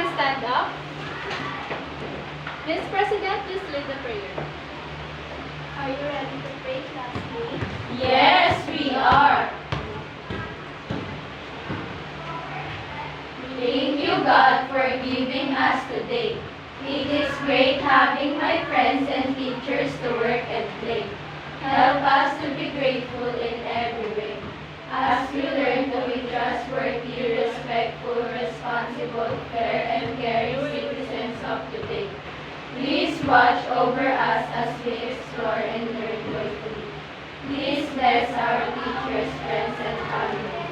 everyone stand up. Ms. President, please lead the prayer. Are you ready to pray, classmates? Yes, we are. Thank you, God, for giving us today. It is great having my friends and teachers to work and play. Help us to be grateful in every way. As we learn to be trustworthy, respectful, responsible, fair, and caring citizens of today. Please watch over us as we explore and learn joyfully. Please bless our teachers, friends, and families.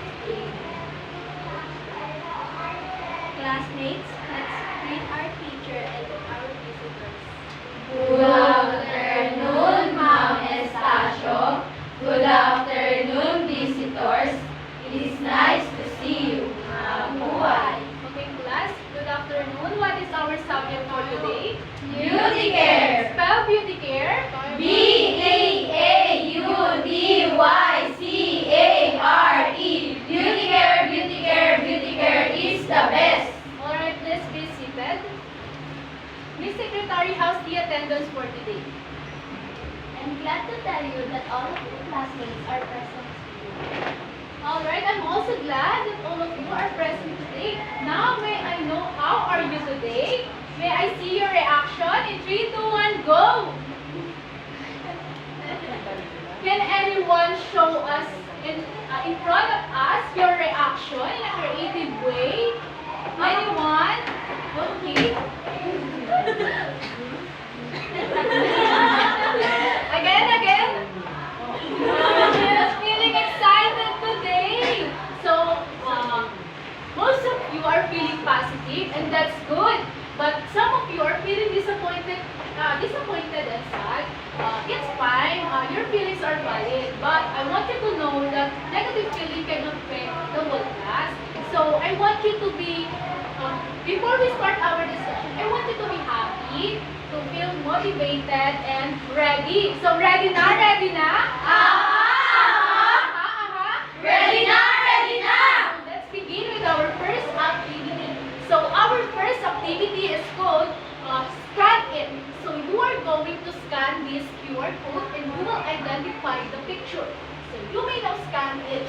Classmates, let's greet our teacher and our visitors. Good afternoon, Ma'am Estacio. Good afternoon, visitors. It is nice to see you. Mabuhay. Okay, class. Good afternoon. What is our subject for today? Beauty care. Spell beauty care. B-A-U-D-Y-C-A-R-E. Beauty care, beauty care, beauty care is the best. Alright, please be seated. Miss Secretary, how's the attendance for today? I'm glad to tell you that all of your classmates are present today. Alright, I'm also glad that all of you are present today. Now, may I know how are you today? May I see your reaction in 3, 2, 1, go! Can anyone show us in front of us your reaction in a creative way? Anyone? Okay. Again. Just feeling excited today. So, most of you are feeling positive, and that's good. But some of you are feeling disappointed and sad. It's fine. Your feelings are valid. But I want you to know that negative feeling can affect the whole class. So I want you to be, before we start our discussion, I want you to be happy, to feel motivated and ready. So ready na? Ready na? Ready na, ready na. So let's begin with our first activity. So our first activity is called Scan It. So you are going to scan this QR code and you will identify the picture. So you may now scan it.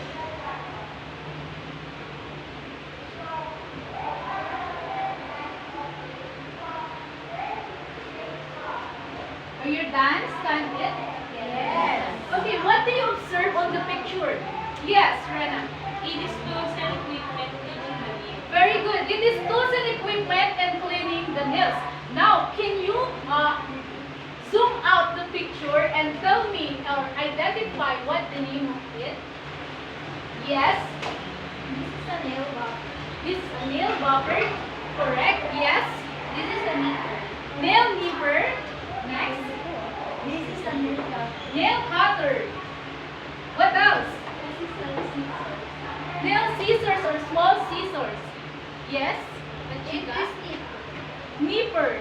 Are you done? Scan it? Yes. Okay, what do you observe on the picture? Yes, Rena. It is tools and equipment cleaning the nail. Very good. It is tools and equipment and cleaning the nails. Now, can you zoom out the picture and tell me or identify what the name of it? Yes. This is a nail box. This is a nail bobber. Correct. Yes. This is a nipper. Nail nipper. Next. This is a nail cutter. Nail cutter. What else? This is a scissors. Nail scissors or small scissors. Yes. It Chica. is nipper. Nipper.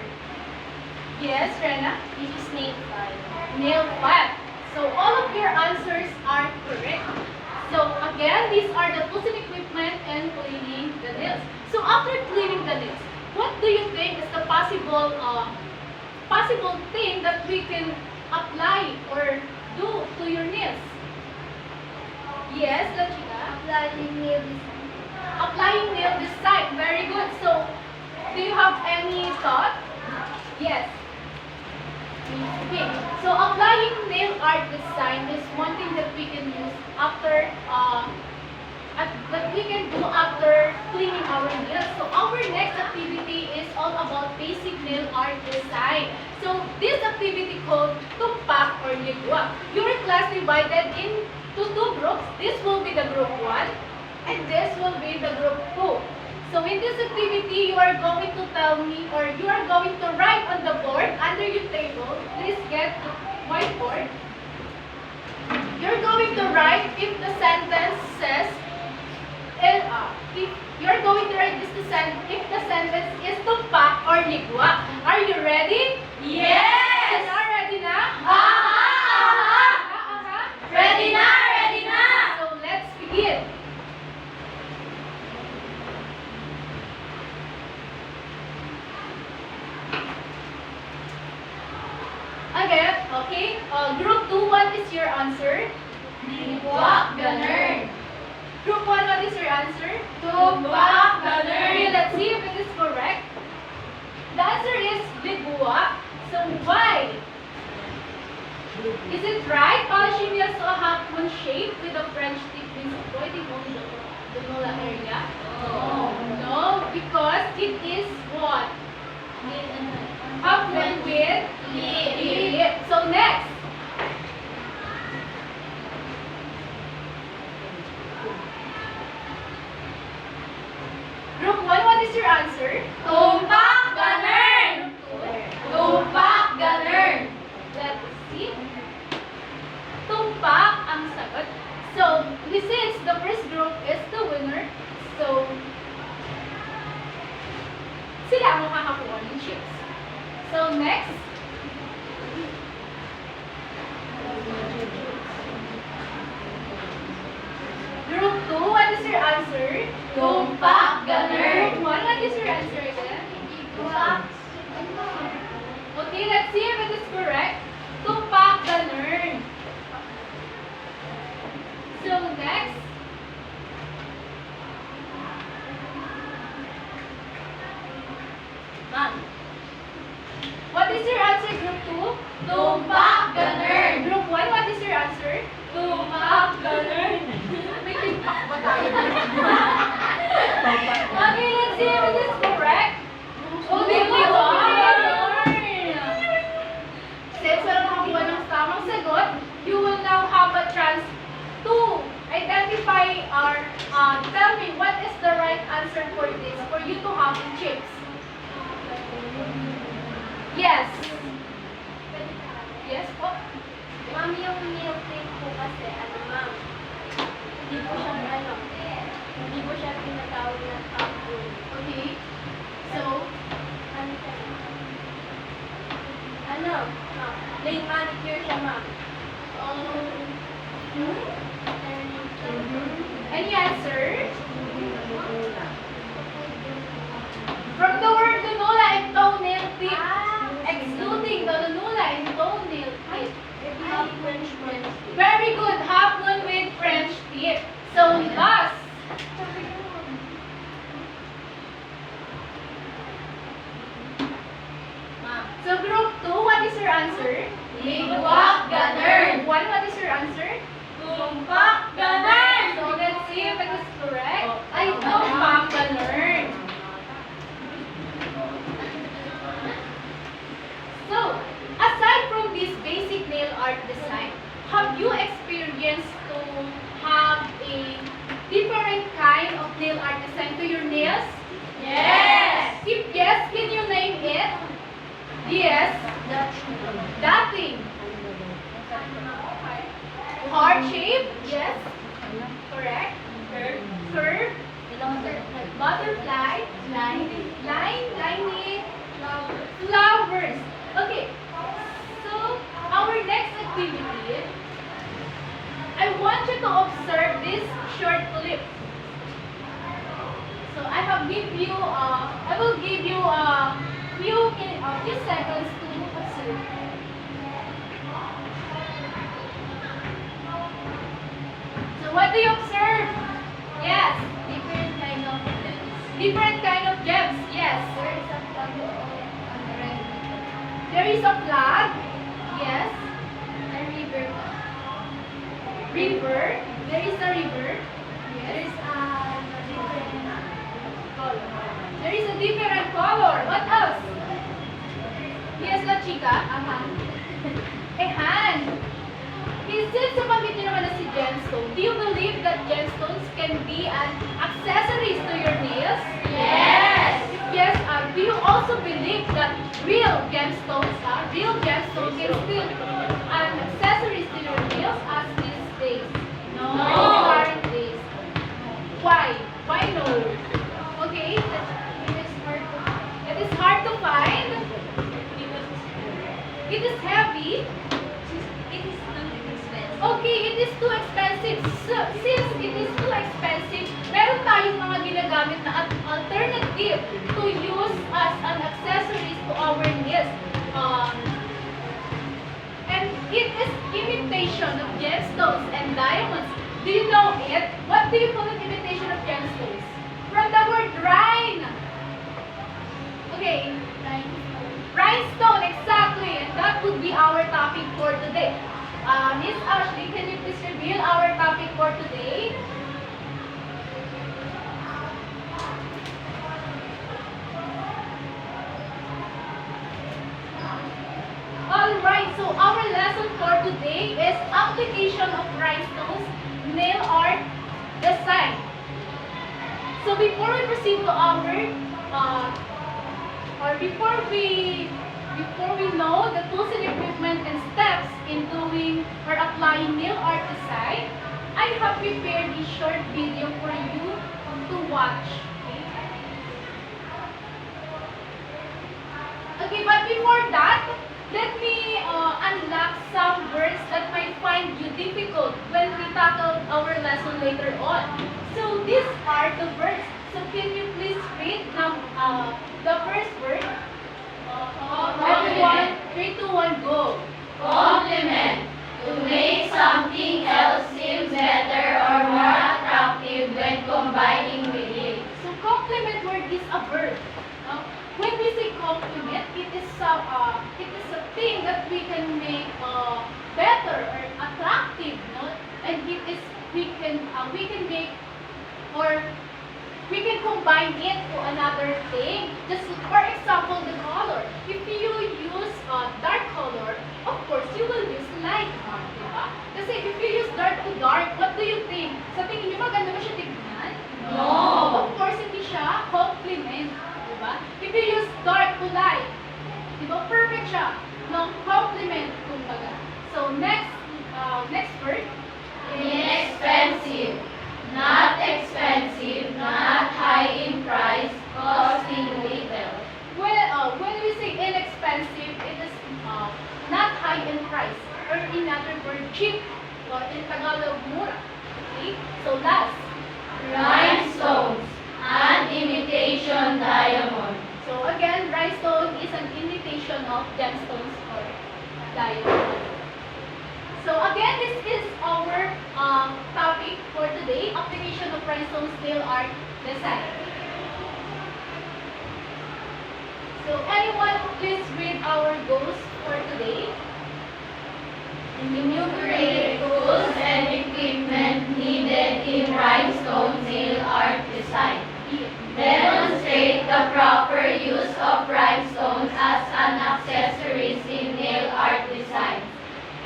Yes, Rena. This is nail file. Nail file. So all of your answers are correct. So again, these are the tools and equipment and cleaning the nails. So after cleaning the nails, what do you think is the possible thing that we can apply or do to your nails? Yes, La Chica. Applying nail design. Applying nail design. Very good. So do you have any thought? Yes. Okay, so applying nail art design is one thing that we can use after, that we can do after cleaning our nails. So our next activity is all about basic nail art design. So this activity called tumpak or ligwa. Your class divided into 2 groups. This will be the group 1 and this will be the group 2. So in this activity, you are going to tell me or you are going to write on the board under your table. Please get the whiteboard. You're going to write if the sentence says, if you're going to write if the sentence is tumpak or ligwa. Are you ready? Yes. Are ready na? Ready na, ready na. So let's begin. Tumpak, Okay, ganun. let's see if it is correct. The answer is ligwa. So why? Is it right? Polishing nails to a half-moon shape with a French tip means avoiding only the Nola area? No, because it is what? Half-moon with lip. So next. Group 1, what is your answer? Tumpak, ganun. Tumpak, ganun. Let's see. Tumpak ang sagot. So, since the first group is the winner, so, sila ang makakakuha ng chips. So, next. Group 2, what is your answer? Tumpak, ganun. Group 1, what is your answer again? Okay, let's see if it is correct. Tumpak ganun. So next. Ma'am. What is your answer, Group 2? Tumpak, ganun. Group 1, what is your answer? Tumpak, ganun. May timpak ba tayo? Okay, let's see if it is correct. Oh, di ba? Since wala nakakuha ng tamang sagot, you will now have a chance to identify or tell me what is the right answer for this, for you to have the chips. Yes. Yes po. Ma'am, yung milk tea po kasi, ma'am, hindi po siya, hindi po siya pinatawag na apple. Okay. So, Ano siya? Ma'am, plain manicure siya, ma'am. any answer? From the word lunula and toenail tip, excluding the lunula and toenail tip. Very good. Half moon with French tip. So, last. So, group 2, what is your answer? Ligwak, ganun. Group 1, what is your answer? Tumpak, ganun. So, let's see if it is correct. I don't have to learn. So, aside from this basic nail art design, have you experienced to have a different kind of nail art design to your nails? Yes. If yes, can you name it? Yes. Dating. Heart shape? Yes. Correct. Curve. Butterfly. Lining. Flowers. Okay. So, our next activity, I want you to observe this short clip. So, I will give you a few seconds to observe. So, what do you observe? Yes. Different kind of gems. Different kind of gems. Yes. There is a flag on the right. There is a flag. Yes. A river. River. There is a river. There is a different color. There is a different color. What else? Yes, la chica. A hand. Since nabanggit niyo naman na si gemstone, do you believe that gemstones can be an accessories to your nails? Yes. If yes, do you also believe that real gemstones can still an accessories to your nails as these days? No. In the current days. Why? Why no? Okay. It is hard to find. It is heavy. Okay, it is too expensive. So, since it is too expensive, meron tayong mga ginagamit na alternative to use as an accessories to our nails. And it is imitation of gemstones and diamonds. Do you know it? What do you call an imitation of gemstones? From Okay. Rhinestone, exactly. And that would be our topic for today. Miss Ashley, can you please reveal our topic for today? Alright, so our lesson for today is application of rhinestones, nail art, design. So before we proceed to our, or before we know the tools and equipment and steps in doing or applying nail art design, I have prepared a short video for you to watch. Okay, but before that, let me unlock some words that might find you difficult when we tackle our lesson later on. So these are the words. So can you please read the first word? Everyone, 3, 2, 1, go. Complement. To make something else seem better or more attractive when combining with it. So complement word is a verb. When we say complement, it is a thing that we can make better or attractive, no? And we can make or we can combine it to another thing. Just for example, the color. If you use dark color, of course you will use light one, di ba? Kasi if you use dark to dark, what do you think? Sa tingin niyo maganda ba siya tignan? No. Of course hindi siya complement, di ba? If you use dark to light, di ba perfect siya? No, complement kumbaga. So next word. Inexpensive. Not expensive, not high in price, costing little. When we say inexpensive, it is not high in price, or in other word, cheap, or in Tagalog, mura. Okay? So last. Rhinestones. An imitation diamond. So again, rhinestone is an imitation of gemstones or diamond. So again, this is our topic for today, application of rhinestones nail art design. So anyone please read our goals for today? Enumerate tools and equipment needed in rhinestone nail art design. Demonstrate the proper use of rhinestones as an accessories in nail art design.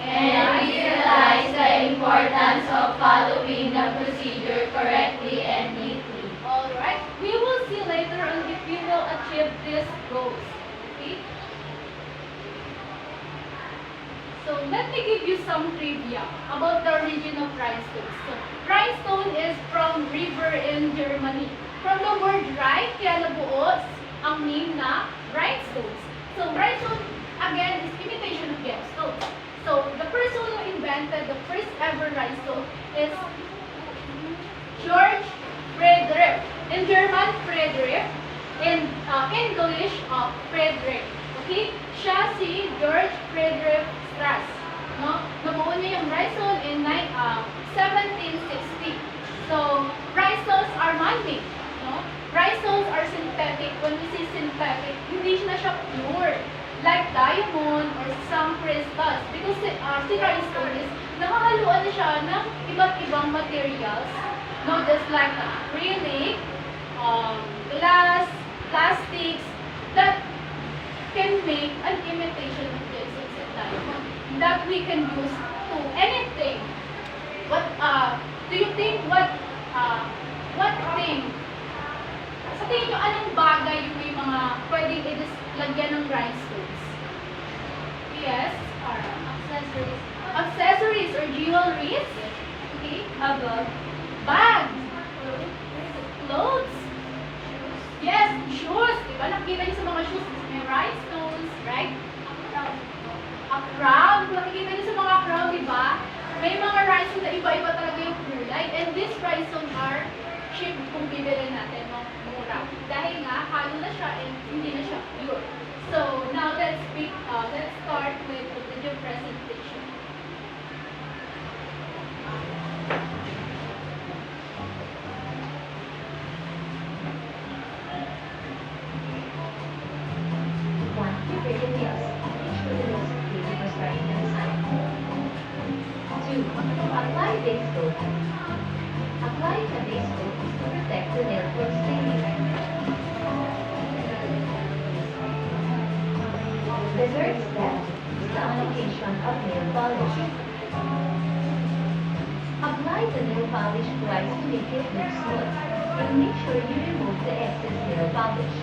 And realize the importance of following the procedure correctly and neatly. Alright, we will see later on if you will achieve these goals. Okay? So let me give you some trivia about the origin of rhinestones. So, rhinestone is from river in Germany. From the word Rhine, kaya nabuo ang name na rhinestones. So rhinestone, again, is imitation of gemstones. So the person who invented the first ever rhinestone is George Friedrich. In German, Friedrich. In English, Friedrich. Okay? Siya si George Friedrich Strauss. No? Nabuo niya yung rhinestone in 1760. So, rhinestones are man-made. No? Rhinestones are synthetic. When we say synthetic, hindi na siya pure. Like diamond or some crystals. Because si rhinestone is, nakahaluan na siya ng iba't ibang materials. No? Just like acrylic, glass, plastics, that can make an imitation of gemstones and diamond that we can use to anything. What do you think what thing? Sa tingin nyo, anong bagay yung may mga pwedeng lagyan ng rhinestones? Yes? Or accessories. Accessories or jewelries? Okay. Bags. Clothes. Yes, shoes. Diba? Nakikita niyo sa mga shoes, may rhinestones, right? A crown. Nakikita niyo sa mga crown, diba? May mga rhinestones na iba-iba talaga yung kulay. And these rhinestones are cheap kung bibili natin ng mura. Dahil nga, halo na siya and hindi na siya pure. So, now let's start with the video presentation. base coat is to protect the nail from staining. The third step is the application of nail polish. Apply the nail polish twice to make it look smooth, and make sure you remove the excess nail polish.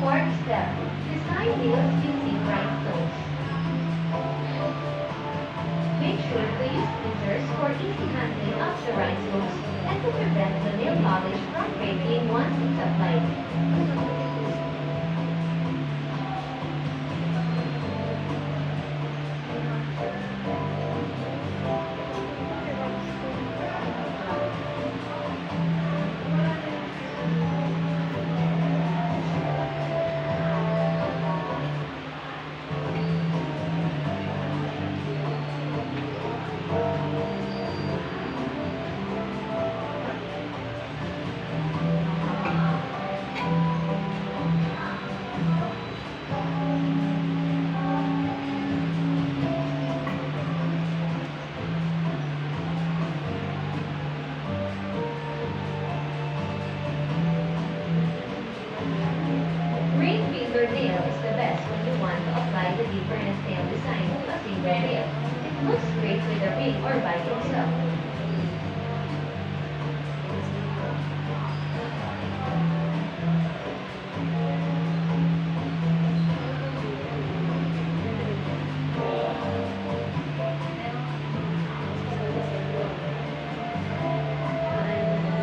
Fourth step, design nails using rhinestones. Make sure to use tweezers for easy handling of the rhinestones and to prevent the nail polish from breaking once it's applied. Ring finger nail is the best when you want to apply the different nail design to a single nail. It looks great with a ring or by itself.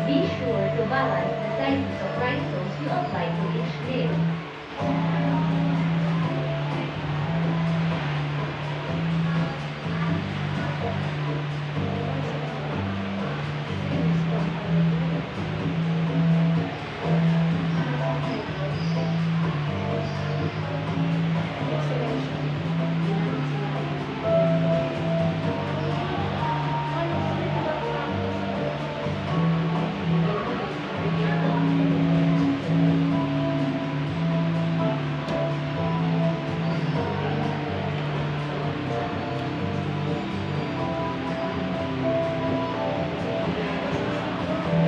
Be sure to balance the sizes of rhinestones you apply to each nail.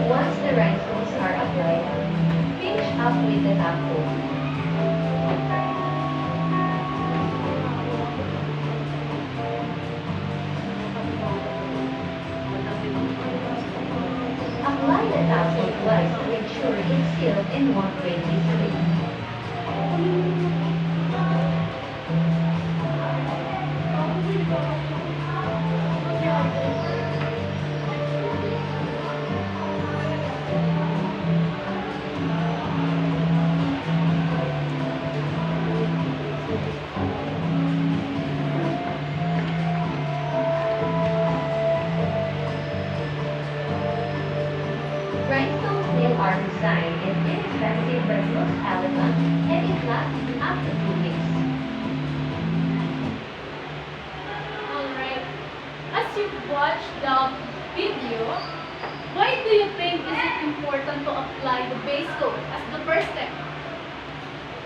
Once the rhinestones are applied, finish up with the top coat. Apply the top coat twice to make sure it's sealed and won't break easily. Rhinestones nail art design is inexpensive but looks elegant and it lasts up to 2 weeks. Alright. As you watch the video, why do you think is it important to apply the base coat as the first step?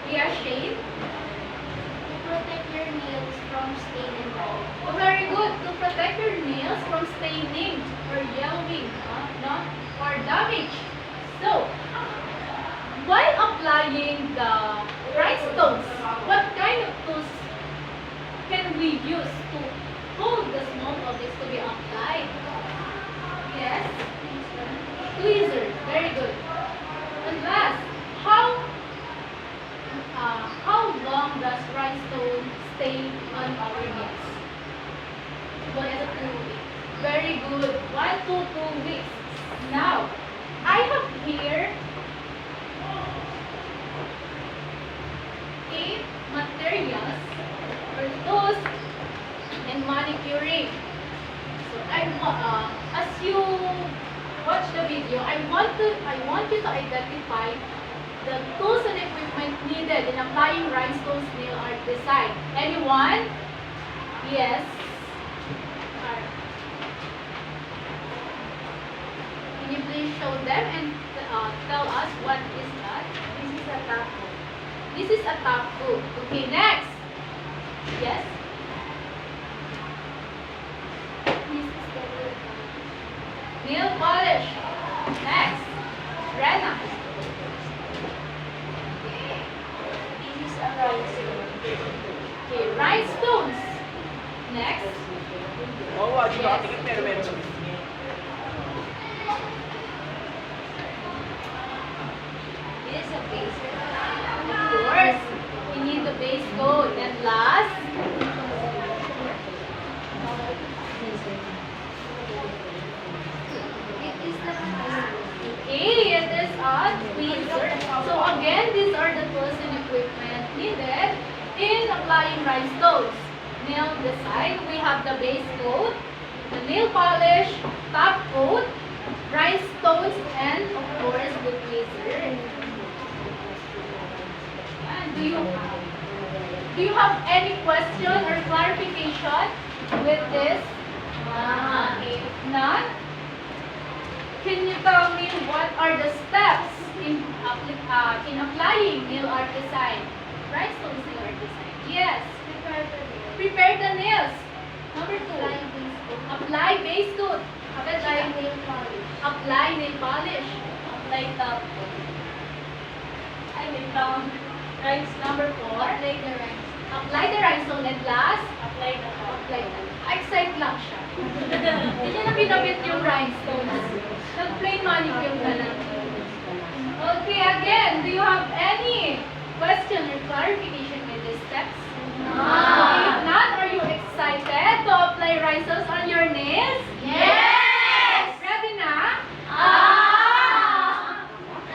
Yeah, Shane? To protect your nails from stain and mold. Oh, very good. To protect your nails from staining or yellowing, or damage. So, while applying the rhinestones, what kind of tools can we use to hold the small objects to be applied? Yes? Tweezers. Very good. And last, how long does rhinestone stay on our nails? 1 to 2 weeks. Very good. 1 to 2 weeks. Now, I have here 8 materials for tools and manicuring. So as you watch the video, I want you to identify the tools and equipment needed in applying rhinestones nail art design. Anyone? Yes. Alright. Can you please show them and tell us what is that? This is a top coat. This is a top coat. Okay, next. Yes? Rena. This is a rhinestone. Okay, rhinestones. Next. This is a base coat. Of course, we need the base coat. And last, It is the okay, it is a tweezer. So again, these are the tools and equipment needed in applying rhinestones. Nail design, we have the base coat, the nail polish, top coat, rhinestones, and of course the tweezer. And do you have any question or clarification with this? If not, can you tell me what are the steps in applying nail art design? Rhinestones nail art design. Yes. Prepare the nails. Number 2. Apply base coat. Apply nail polish. Apply nail polish. Apply top. I mean, rice. Number 4. Apply the rhinestone. Apply the rhinestone and last, Apply the top. apply the excite lang siya. Hindi niya na pinabit yung rhinestones. Nag-plain manicure na lang. Okay, again, do you have any question or clarification with these steps? If not, are you excited to apply rhinestones on your nails? Yes! Ready na? Ah!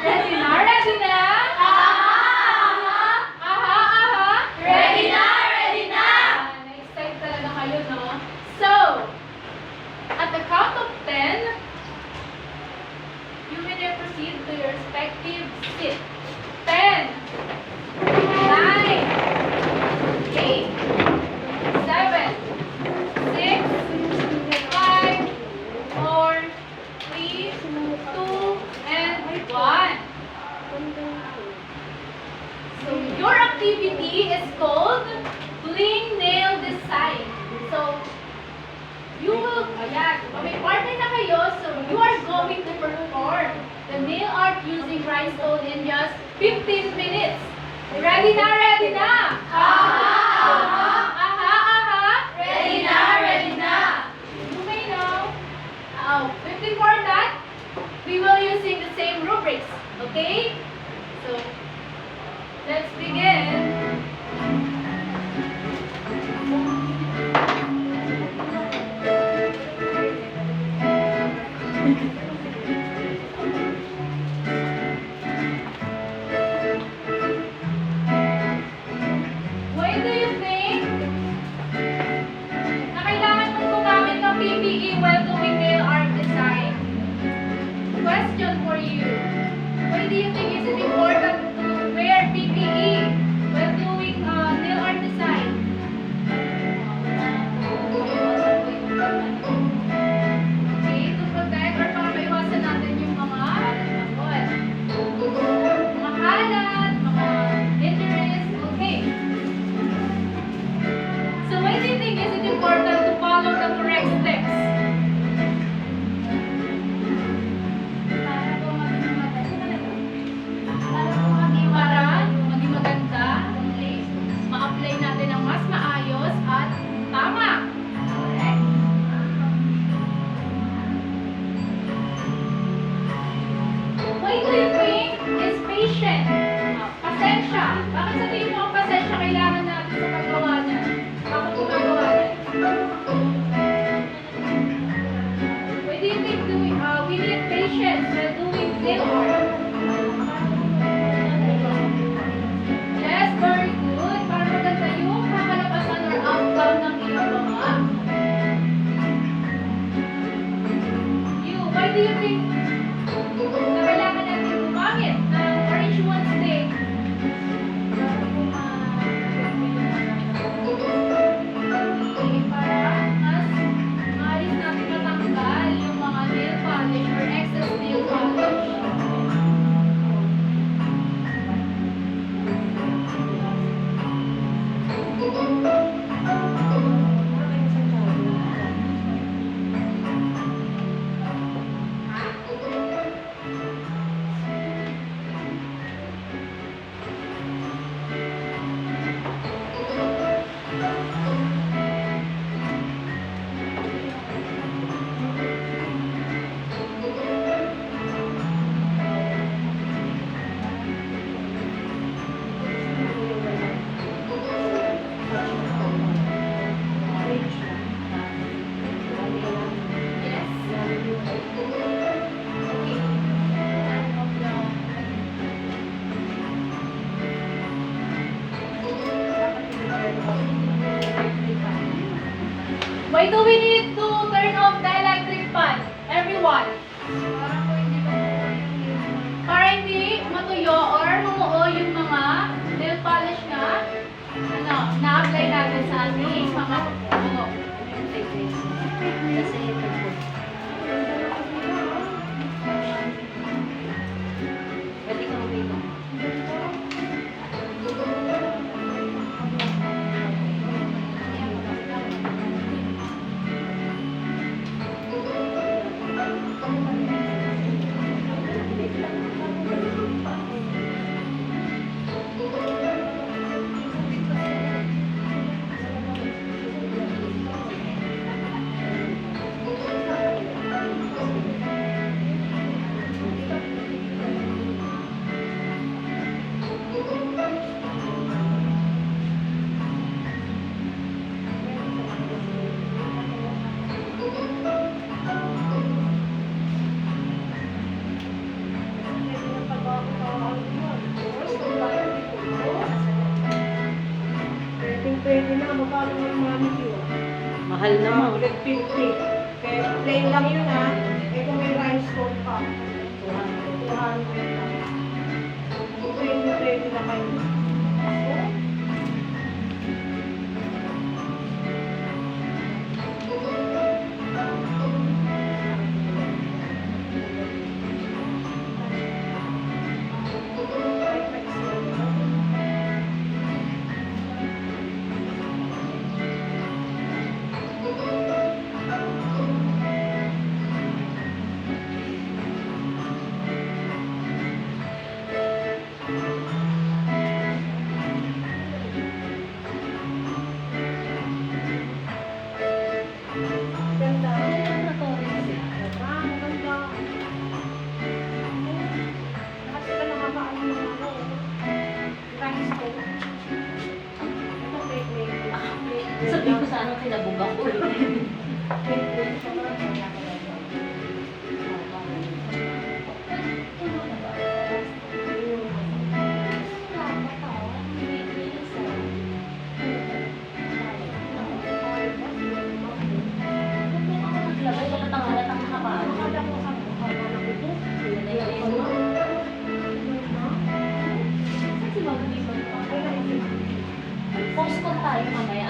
Ready na? Ready na? Ah! Aha! Ready na! Ready na! Na-excite talaga kayo, no? So, at the count of 10, you may now proceed to your respective seat. 10, 9, 8, 7, 6, 5, 4, 3, 2, and 1. So, your activity is called Bling Nail Design. So, you will, may partner na kayo, so you are going to perform the nail art using rhinestone in just 15 minutes. Ready na? Ready na? Aha! Ready na! Ready na! You may know. Before that, we will using the same rubrics. Okay? So, let's begin. Why do you think na kailangan mong gumamit ng PPE while doing nail art design? Question for you. Why do you think is it important to wear PPE while doing nail art design? Okay, to protect or para maiwasan natin yung mga kalat, mga injuries. Okay. So why do you think is it important to follow the correct steps? Para maging maganda, ma-apply natin ang mas maayos at tama. Correct? Why do you think is patient? Pasensya. Bakit sa tingin mo ang pasensya kailangan natin sa paggawa niya? Bakit gumagawa niya? Why do you think we need patience while doing nail art? Yes, very good. Para maganda yung kakalabasan or outcome ng iyong gawa. Why do you think na kailangan natin gumamit ng orange one stick? Okay, para Why do we need to turn off the electric fan? Everyone. Para hindi matuyo or mumuo yung mga nail polish na na-apply natin sa ating mga Pwede ka uminom. Pwede na, magkano ng manicure? Mahal naman. 150. Kaya plain lang yun ha. Eh kung may rhinestone pa. 200 lang. Pwede na kayo. Ganda. Ah, maganda. Lahat sila nakakaano ng ano. Rhinestone. Ito plate. Sabi ko sana kinabog ako. Naglagay ko ng tangalatang haba. Post ko tayo mamaya.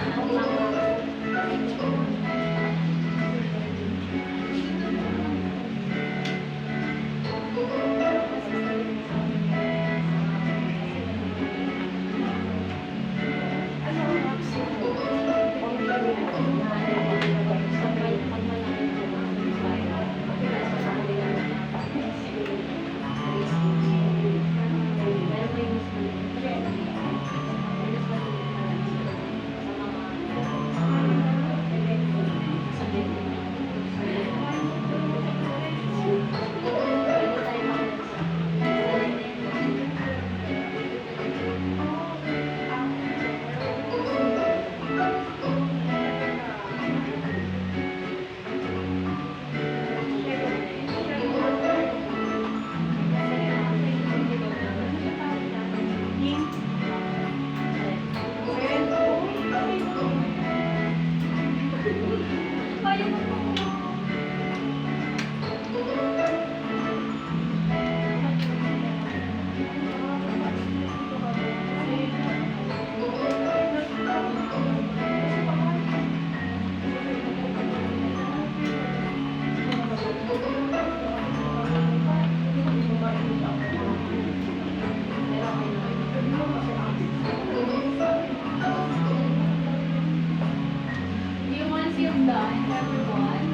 Do you want to see them done, everyone?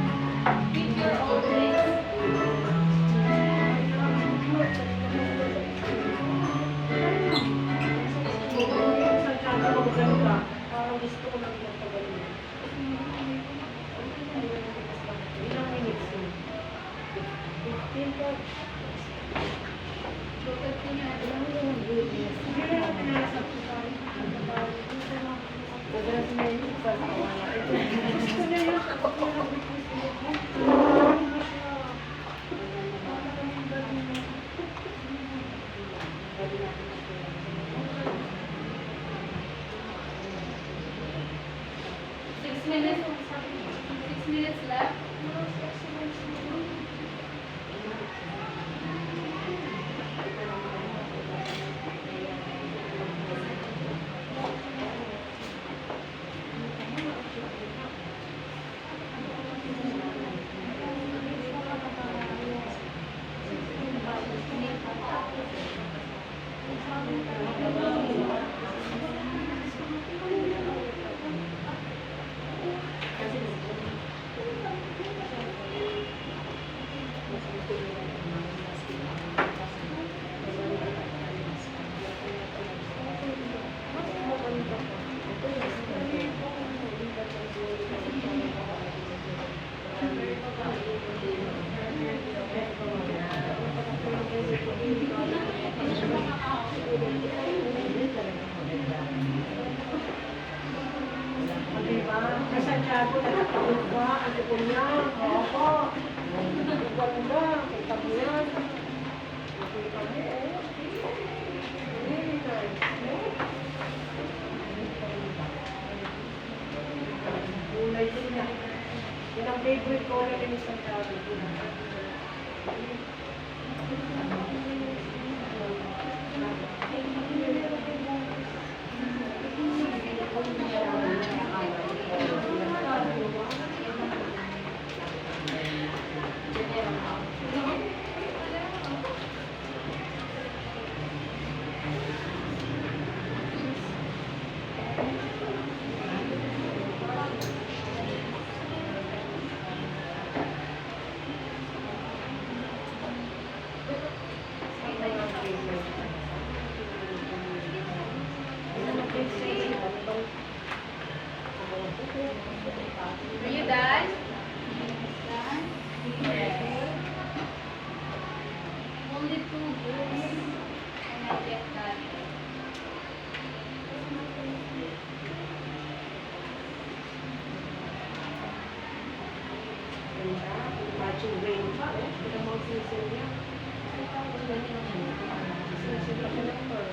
Keep your own place. Sadyang ako maganda. Parang gusto ko lang yung pagaling. Ilang minutes yun? 15 po. Sige lang, pinasap ko tayo. Pagalas na yun, sasawa na. Gusto na yun. minutes. 6 minutes left. Diba? Kasadyado na nakapagod ka. Ang ipon niya. Opo. Ang ganda. Kita mo yan. Nakita mo, oh. Very nice. Kulay din niya. Yan ang favorite color ni Mr. Carlos. Are you done? Done? Yes. Only 2 groups are not yet done. Matching rain pa, eh. Ito mga sisil niya. Sisil pa siya ng pearl.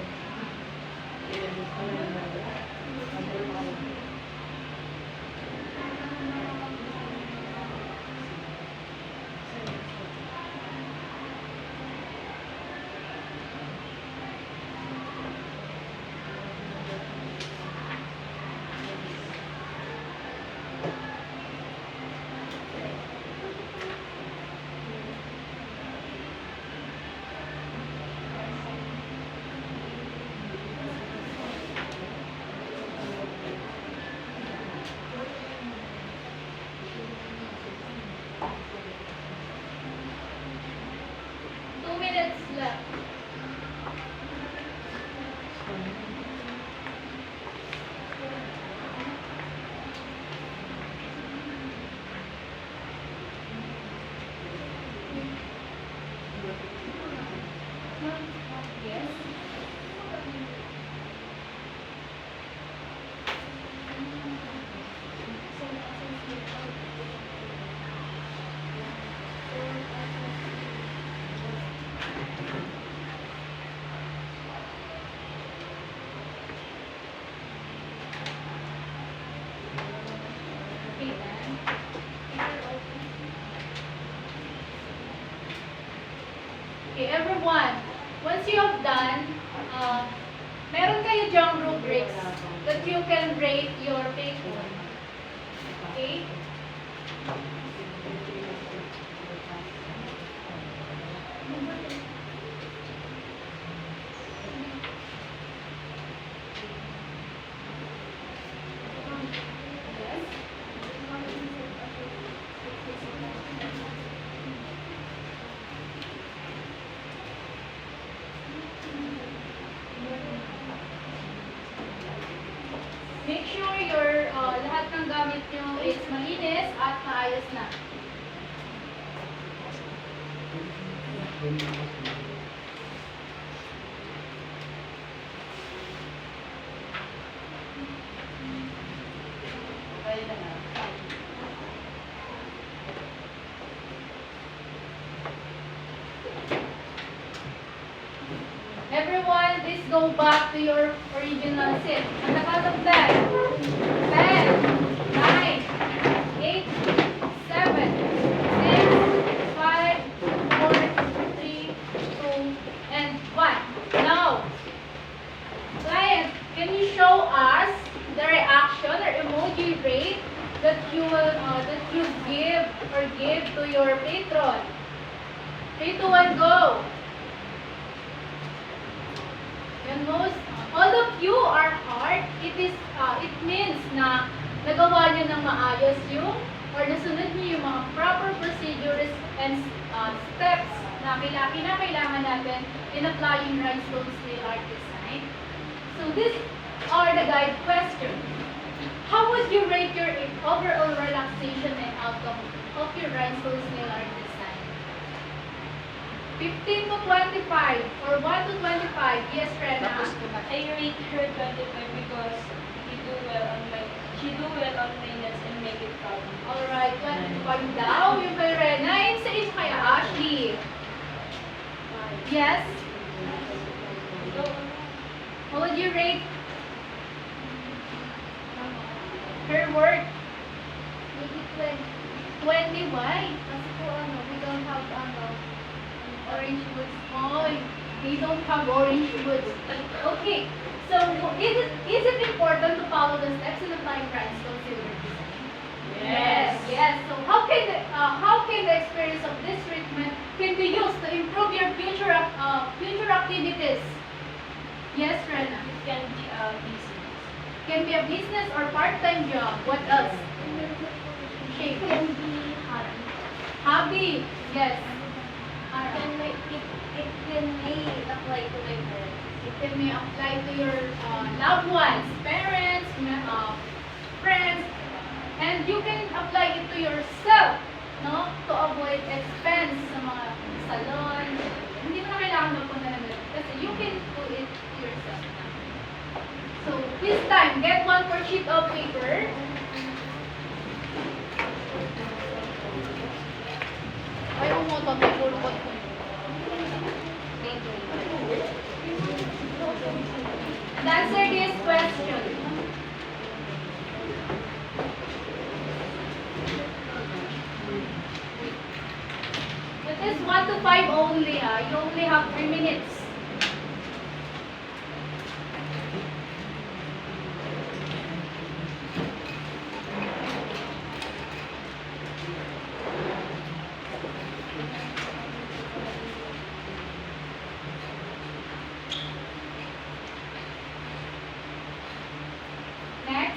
Minutes left. Yes. Okay, then. Okay, everyone, once you have done, meron kayo dyang rubrics that you can rate your paper. Okay? Make sure your lahat ng gamit nyo is malinis at maayos na. Everyone, please go back to your original seat. On the count of 10, 9, that you give to your patron? 3, 2, 1, go! Yan, all of you are hard. It means na nagawa nyo ng maayos yung or nasunod nyo yung mga proper procedures and steps na kailangan natin in applying rhinestones nail art design. So these are the guide questions. How would you rate your overall relaxation and outcome of your rhinestones nail art design? 15 to 25 or 1 to 25? Yes, Rena. I rate her 25 because she do well on my nails and make it proud. Alright, 25 daw yung kay Rena. Yung sa inyo kaya Ashley. Yes? How would you rate her work? Maybe 20. Why? Kasi po we don't have Orange woods. Oh, they don't have orange woods. Okay. So, is it important to follow the steps in applying rhinestone silver design? Yes. Yes. So, how can the experience of this treatment can be used to improve your future activities? Yes, Rena. It can be a business. Can be a business or part-time job. What else? It can be hobby. Hobby. Yes. It can may apply to my friends. It can be applied to your loved ones, parents, friends, and you can apply it to yourself, no? To avoid expense sa mga salon. Hindi mo na kailangan magpunta ng ganun kasi you can do it yourself. So, this time, get one for sheet of paper. Ayaw mo ito, may pulpot ko. And answer this question. It is 1 to 5 only. You only have 3 minutes. Next.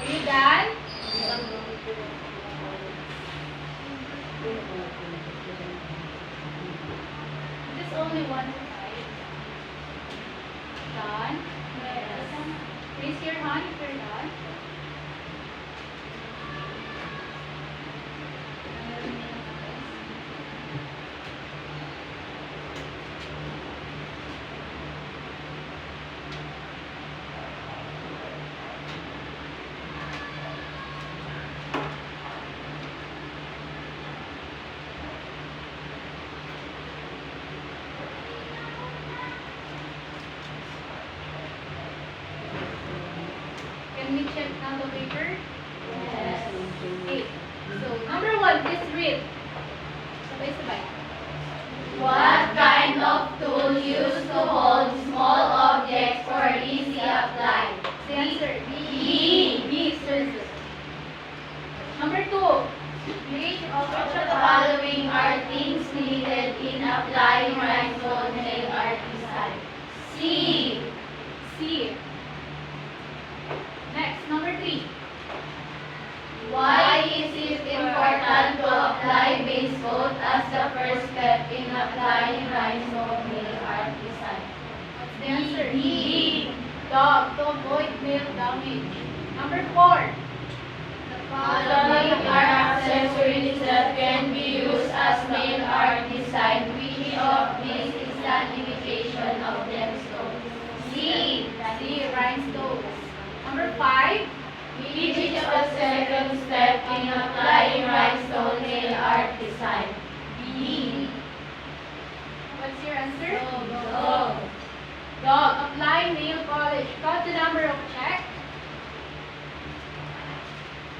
Are you done? This is only 1 to 5. Done? Yes. Raise your hand if you're done. Can we check now the paper? Yes. Okay. So, number 1, please read. Sabay-sabay. What kind of tool used to hold small objects for easy apply? The answer. B. B. Scissors. Number 2. Which of Which of the following are things needed in applying rhinestone nail art design? C. C. Next, number 3. Why is it important to apply base coat as the first step in applying rhinestone nail art design? What's the answer? D. Dog, to avoid nail damage. Number 4. The following are accessories that can be used as nail art design. Which of these is standification of gemstones. C. C. Rhinestones. Number 5. Which is the second step in applying rhinestone nail art design? B. What's your answer? Dog. Dog. Apply nail polish. Count the number of check.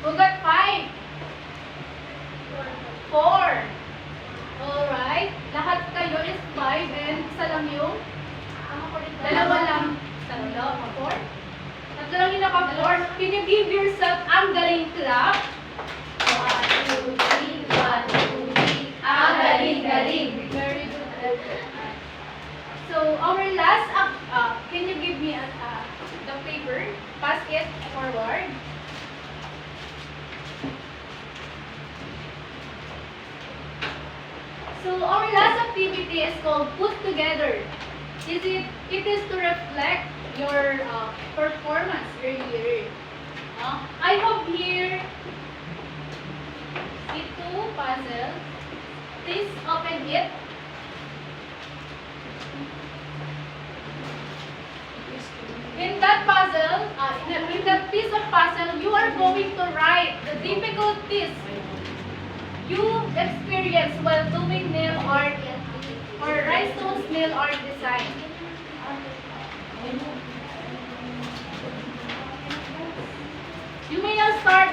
Who got 5? 4. Alright. Lahat kayo is 5 and isa lang yung dalawa lang. Tatlo. 4. Tatlo lang yung naka-4. Can you give yourself ang galing clap? 1, 2, 3, 1, 2, 3. Ang galing-galing. Very good. So, our last can you give me the paper? Pass it forward. So, our last activity is called Put Together. It is to reflect your performance earlier. I have here C2 puzzle. Please open it. In that puzzle, in that piece of puzzle, you are going to write the difficulties you experience while doing nail art or rhinestones nail art design. You may now start.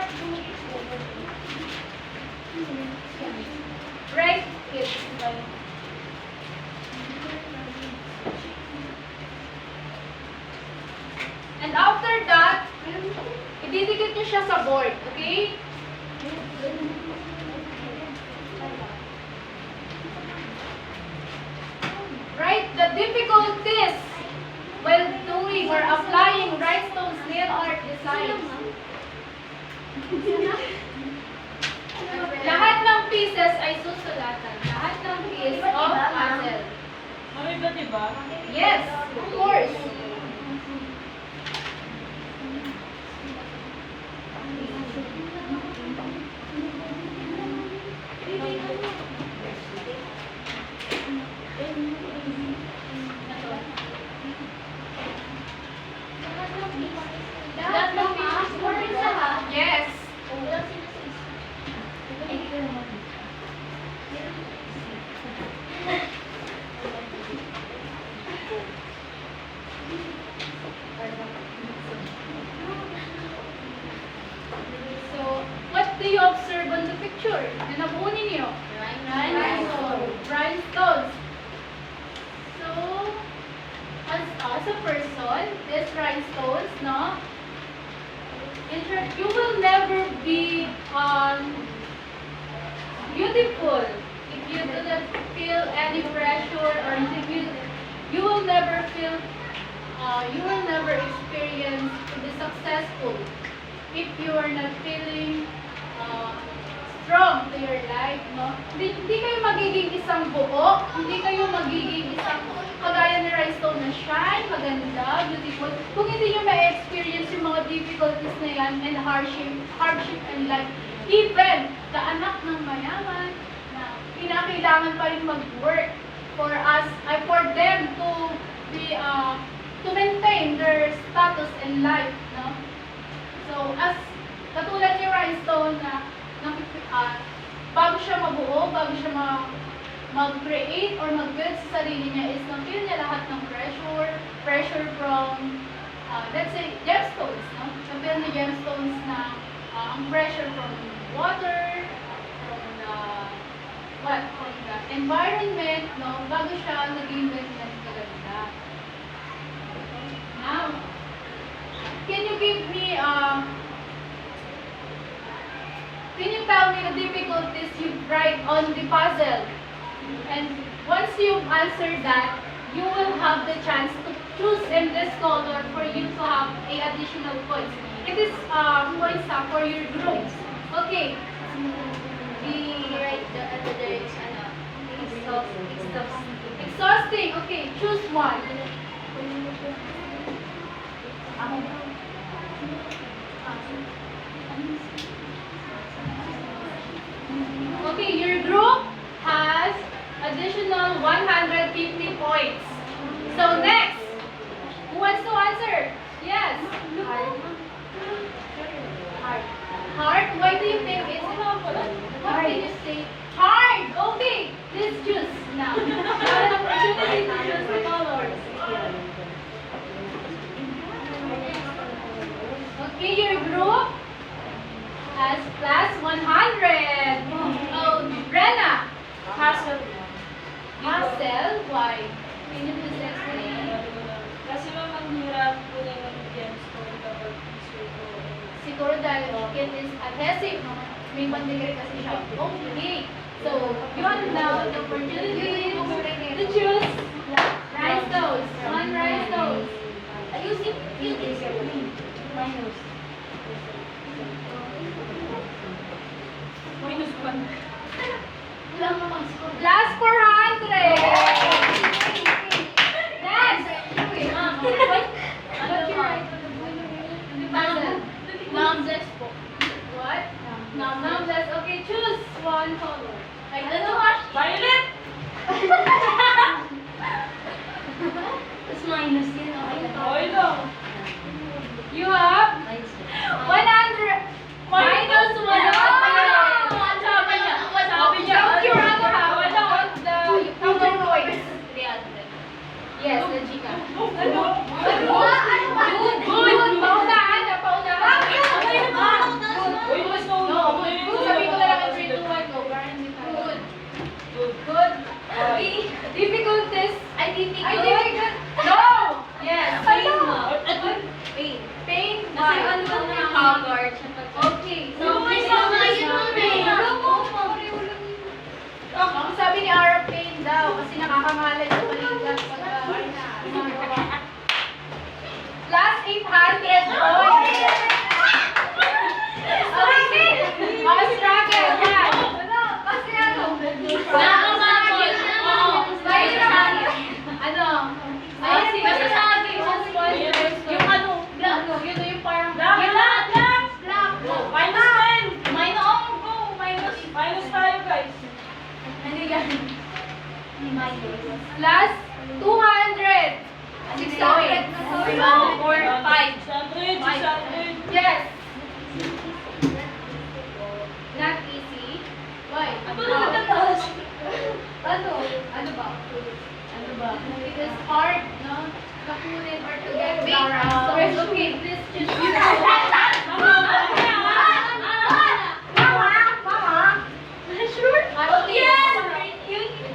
Write it. And after that, ididikit nyo siya sa board, okay? Write the difficulties while doing or applying rhinestones nail art design. Lahat ng pieces ay susulatan. Lahat ng piece of puzzle. Mami ba diba? Yes, of course. Lahat ng pieces. Yes. So, what do you observe on the picture? Na nabunin niyo? Rhinestones. So, as a person, this rhinestones, no? In short, you will never be beautiful if you do not feel any pressure, or if you will never feel, you will never experience to be successful if you are not feeling strong to your life, no? Hindi kayo magiging isang buo, hindi kayo magiging isang kagaya ni rhinestone na shine, maganda, beautiful, kung hindi nyo ma-experience yung mga difficulties na yan and hardship in life. Even the anak ng mayaman na kinakailangan pa rin mag-work for them to be to maintain their status in life, no? So, as katulad ni rhinestone na bago siya mabuo, bago siya mag-create or mag-build sa sarili niya, is na-feel niya lahat ng pressure from, let's say, gemstones, no? Na-feel ni gemstones na ang pressure from water, from the environment, no? Bago siya naging ganyan kaganda. Now, can you give me, can you tell me the difficulties you write on the puzzle? And once you've answered that, you will have the chance to choose in this color for you to have a additional points. It is points for your groups. Okay. Exhausting. Okay, choose one. Okay, your group has additional 150 points. Yes, plus 100. Oh, Rena. Hassle. Hassel, why? Can you please explain? Kasi ma'am, ang hirap po ng gems ko kapag issue ko. Siguro dahil it is adhesive, no? May mandigay kasi siya. Okay. So, you have now the opportunity to choose rice toast. One rice toast. Ayusin Minus. Minus 1. Plus 400. Next. Numbers po. What? Numbers. Okay, choose one color. Ay, ano ba? Violet! Tapos minus yun, okay na. Okay lang. You have 100 minus 100. Sabi niya. Count your ano ha? Count the coins. 300. Yes, the Gcash. Ano? Good. Paunahan na, paunahan. Uy, mas No, good. Sabi ko na lang ang 3, 2, 1 go. Para hindi tayo. Good. Difficult test. Ay, difficult. No! Yes. Pain mo. Pain. Pain. Kasi Why? ano lang na covered. Okay. So, May sama yun nun eh. ang sabi ni Ara, pain daw kasi nakakamalan sa balikat pag ginagawa. Plus 800 points. Okay. Struggle. Yan. Kasi ano? Nakakabagod. Oo. Ano? Kasi sa akin, Yung ano? Yun yung parang... Black! Black. Minus 10! Minus tayo, guys. Ano yan? Plus 200. 600. 4, 5. 600, 600. Yes. Not easy. Why? Ano na nagtataas? Ano? Ano ba? Ano ba? It is hard, no? Kakunin or to get balance. So, okay, please just Sure?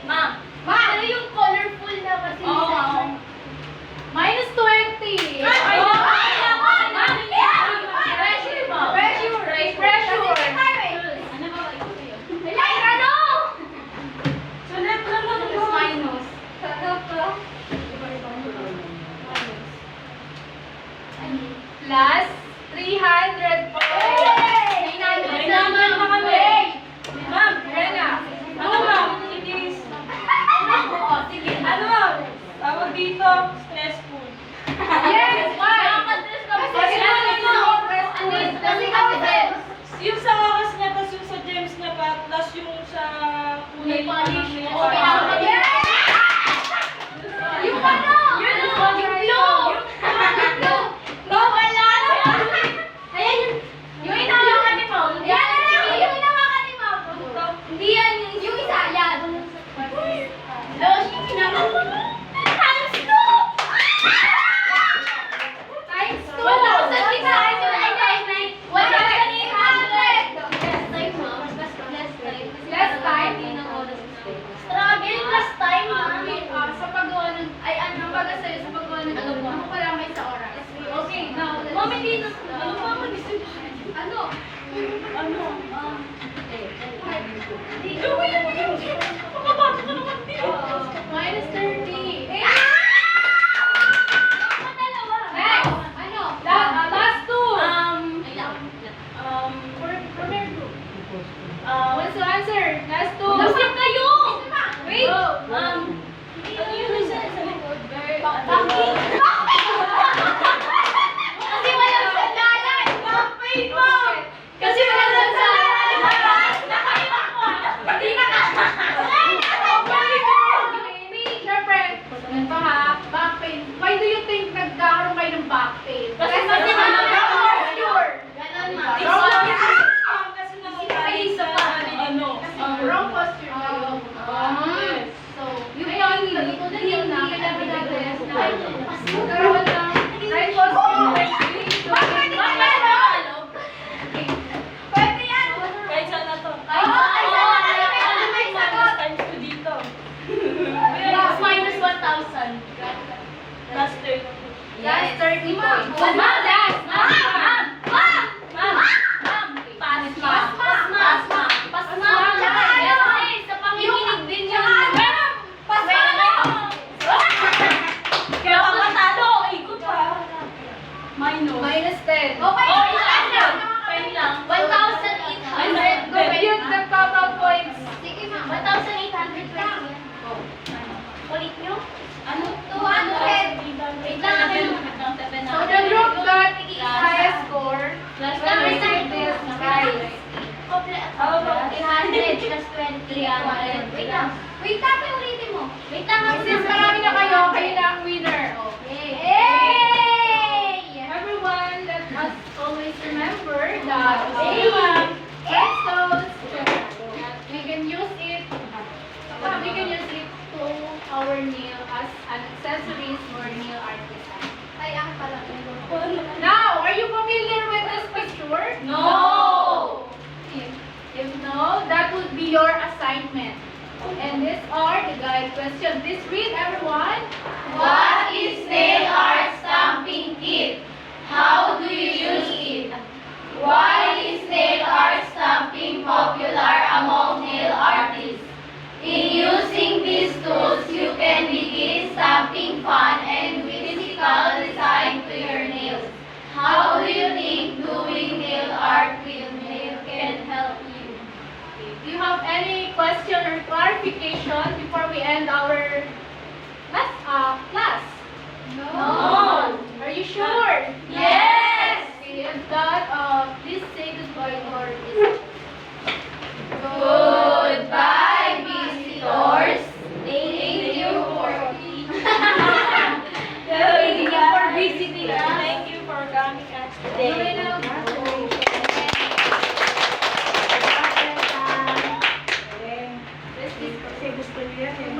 Ma'am. Ano yung colorful na kasi? Oo. Minus 20. Pressure. Ano ba? Ano? Sulit lang naman. Minus. Plus 300 points. May naman na kami. Ma'am, Rena. ano ma'am? It is... Ano ma'am? Tawag dito, stressful. Yes, why? Kasi Kasi yung sa oras niya, tas yung sa gems niya pa, plus yung sa kulay May polish. niya. Oo, pinaka- Yung ano? Yung blue. No, wala. Ayan yun. Yung inalangan ni Ma'am. Yan, yung inalangan ni Ma'am. Hindi yan. Yung isa, yan. Tapos yung inalangan. Times 2! Times 2! Wala. Sa gitna. Wala. 1,800. Less time? Struggle plus time, ma'am. Sa paggawa ng, ay ano baga sa'yo, sa paggawa ng Ano ba? ako pala may sa oras. Okay, now, let's Ma'am, hindi na. Ano ba mag-isip? Ano? Ano? Minus 30. Next! Ano? Last two! Premier group. What's the answer? Last two. Nasaan kayo? Wait! Ano yun sa likod? Bakit? Kasi walang sandalan! Bakit mo? Kasi walang sandalan! Hindi na ka! Siyempre, 3 points. Ma'am! Last. Minus 10. Compute the total points. Ulit nyo? So the group got highest score will receive this prize. How about 800 plus 20? Wait lang, ulitin mo. Wait lang, Since marami na kayo, kayo na ang winner. Yay! Everyone, let us always remember that pencils, we can use it to our nail as an accessories for nail art design. Ay, ang pala. Now, are you familiar with this picture? No! If no, that would be your assignment. And these are the guide questions. Please read, everyone. What is nail art stamping kit? How do you use it? Why is nail art stamping popular among nail artists? In using these tools, you can begin stamping fun and whimsical design to your nails. How do you think doing nail art with nail can help you? Do you have any question or clarification before we end our class? No. Are you sure? Yes! Okay, if that, please say goodbye to our visitors. Goodbye, visitors. Thank you for visiting us. Thank you for coming us today. Tuloy na. Kasi gusto niya yan eh.